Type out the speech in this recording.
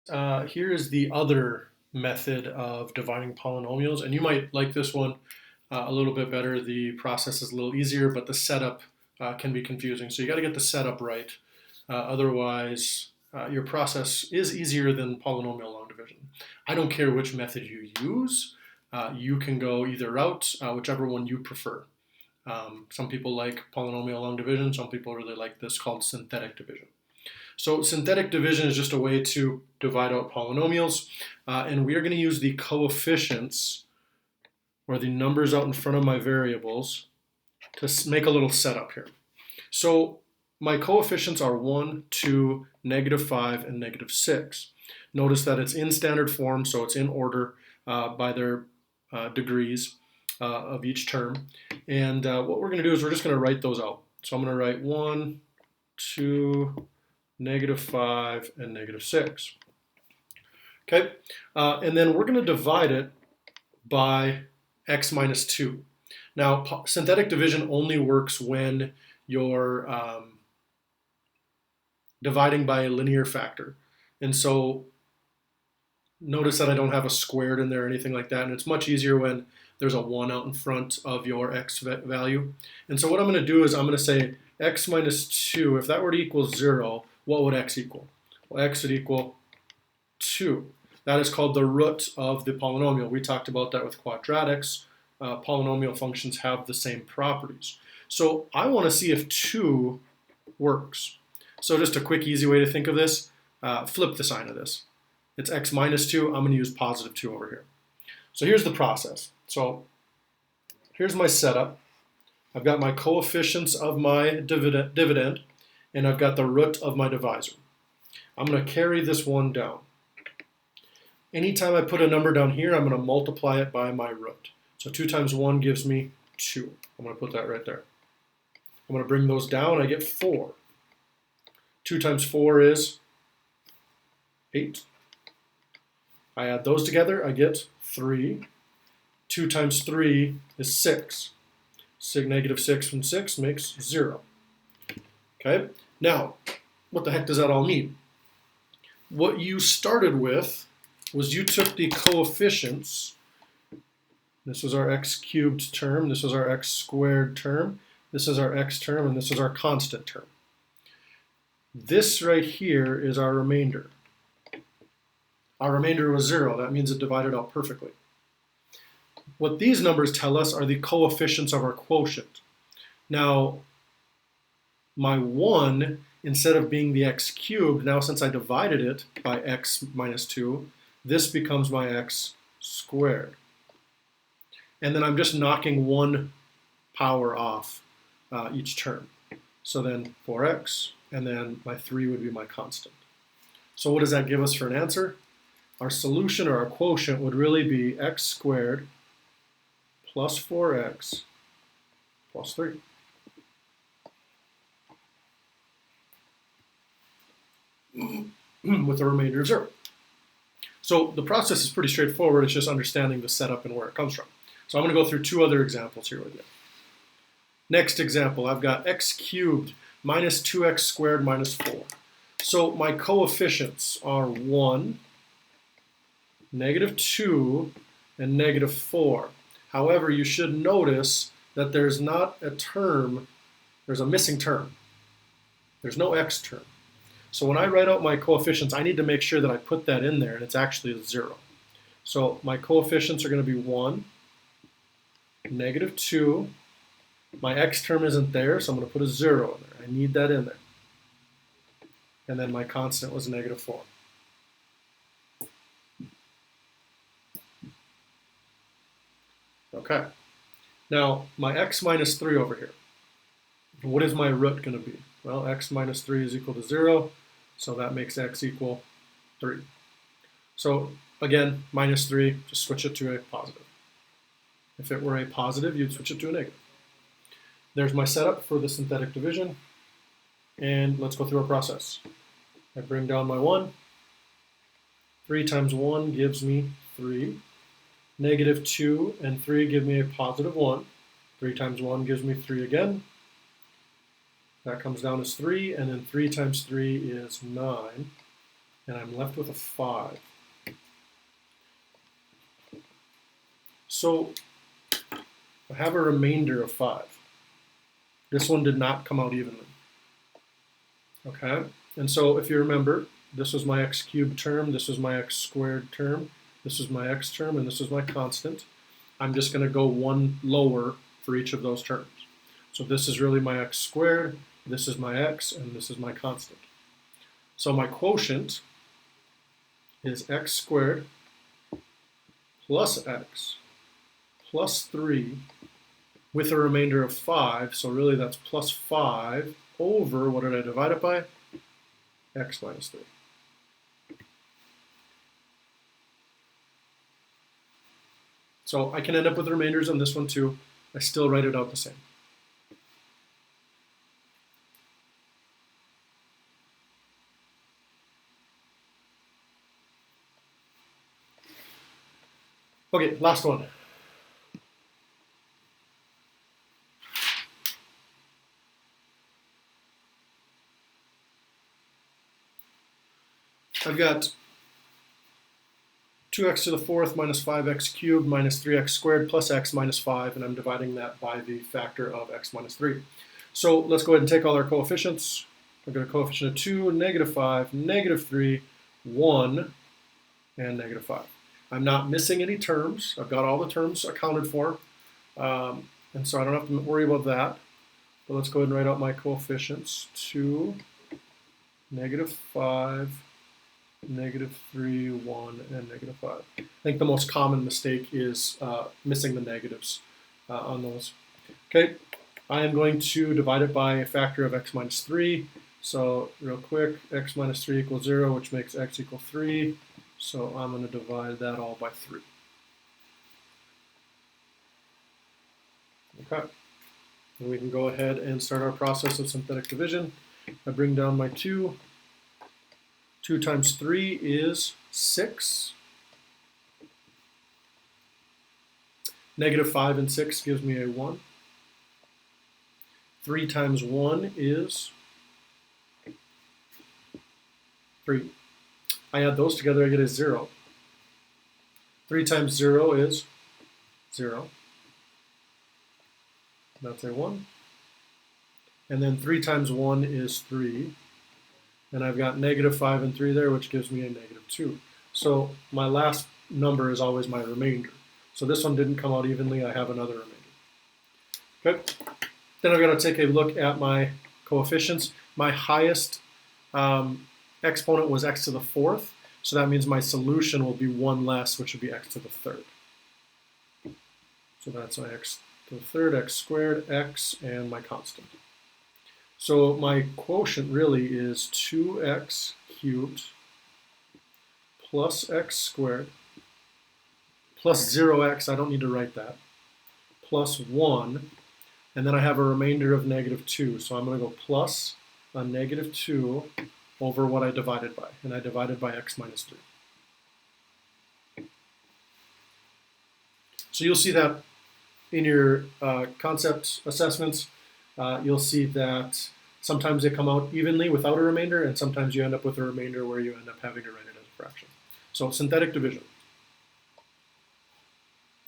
Here is the other method of dividing polynomials, and you might like this one a little bit better. The process is a little easier, but the setup can be confusing. So you got to get the setup right. Otherwise, your process is easier than polynomial long division. I don't care which method you use. You can go either route, whichever one you prefer. Some people like polynomial long division. Some people really like this called synthetic division. So synthetic division is just a way to divide out polynomials, and we are going to use the coefficients, or the numbers out in front of my variables, to make a little setup here. So my coefficients are 1, 2, -5, and -6. Notice that it's in standard form, so it's in order by their degrees of each term. And what we're going to do is we're just going to write those out. So I'm going to write 1, 2, -5, and -6. Okay, and then we're going to divide it by x minus 2. Now, synthetic division only works when you're dividing by a linear factor. And so notice that I don't have a squared in there or anything like that, and it's much easier when there's a 1 out in front of your x value. And so what I'm going to do is I'm going to say x minus 2, if that were to equal 0, what would x equal? Well, x would equal 2. That is called the root of the polynomial. We talked about that with quadratics. Polynomial functions have the same properties. So I want to see if 2 works. So just a quick, easy way to think of this, flip the sign of this. It's x minus 2. I'm going to use positive 2 over here. So here's the process. So here's my setup. I've got my coefficients of my dividend, and I've got the root of my divisor. I'm going to carry this one down. Anytime I put a number down here, I'm going to multiply it by my root. So 2 times 1 gives me 2. I'm going to put that right there. I'm going to bring those down. I get 4. 2 times 4 is 8. I add those together. I get 3. 2 times 3 is 6. -6 from 6 makes 0. Okay? Now, what the heck does that all mean? What you started with was you took the coefficients. This was our x cubed term, this was our x squared term, this is our x term, and this is our constant term. This right here is our remainder. Our remainder was 0. That means it divided out perfectly. What these numbers tell us are the coefficients of our quotient. Now, my 1, instead of being the x cubed, now since I divided it by x minus 2, this becomes my x squared. And then I'm just knocking 1 power off each term. So then 4x, and then my 3 would be my constant. So what does that give us for an answer? Our solution, or our quotient, would really be x squared plus 4x plus 3. With a remainder of 0. So the process is pretty straightforward. It's just understanding the setup and where it comes from. So I'm going to go through 2 other examples here with you. Next example, I've got x cubed minus 2x squared minus 4. So my coefficients are 1, -2, and -4. However, you should notice that there's not a term, there's a missing term. There's no x term. So when I write out my coefficients, I need to make sure that I put that in there, and it's actually a 0. So my coefficients are going to be 1, -2. My x term isn't there, so I'm going to put a 0 in there. I need that in there. And then my constant was -4. Okay. Now, my x minus 3 over here. What is my root going to be? Well, x minus 3 is equal to 0, so that makes x equal 3. So, again, minus 3, just switch it to a positive. If it were a positive, you'd switch it to a negative. There's my setup for the synthetic division, and let's go through our process. I bring down my 1. 3 times 1 gives me 3. -2 and 3 give me a positive 1. 3 times 1 gives me 3 again. That comes down as 3, and then 3 times 3 is 9. and I'm left with a 5. So I have a remainder of 5. This one did not come out evenly. Okay, and so if you remember, this was my x cubed term, this was my x squared term, this is my x term, and this is my constant. I'm just going to go one lower for each of those terms. So this is really my x squared, this is my x, and this is my constant. So my quotient is x squared plus x plus 3 with a remainder of 5. So really that's plus 5 over, what did I divide it by? X minus 3. So I can end up with remainders on this one too. I still write it out the same. Okay, last one. I've got 2x to the 4th minus 5x cubed minus 3x squared plus x minus 5, and I'm dividing that by the factor of x minus 3. So let's go ahead and take all our coefficients. I've got a coefficient of 2, negative 5, negative 3, 1, and negative 5. I'm not missing any terms. I've got all the terms accounted for, and so I don't have to worry about that. But let's go ahead and write out my coefficients. 2, negative 5, negative 3, 1, and negative 5. I think the most common mistake is missing the negatives on those. Okay, I am going to divide it by a factor of x minus 3. So real quick, x minus 3 equals 0, which makes x equal 3. So I'm going to divide that all by 3. Okay, and we can go ahead and start our process of synthetic division. I bring down my 2. 2 times 3 is 6. Negative 5 and 6 gives me a 1. 3 times 1 is 3. I add those together, I get a 0. 3 times 0 is 0. That's a 1. And then 3 times 1 is 3. And I've got negative 5 and 3 there, which gives me a negative 2. So my last number is always my remainder. So this one didn't come out evenly, I have another remainder. Okay. Then I've got to take a look at my coefficients. My highest exponent was x to the 4th, so that means my solution will be 1 less, which would be x to the 3rd. So that's my x to the 3rd, x squared, x, and my constant. So my quotient really is 2x cubed plus x squared plus 0x, I don't need to write that, plus 1, and then I have a remainder of negative 2. So I'm going to go plus a negative 2 over what I divided by, and I divided by x minus 3. So you'll see that in your concept assessments, you'll see that sometimes they come out evenly without a remainder, and sometimes you end up with a remainder where you end up having to write it as a fraction. So synthetic division.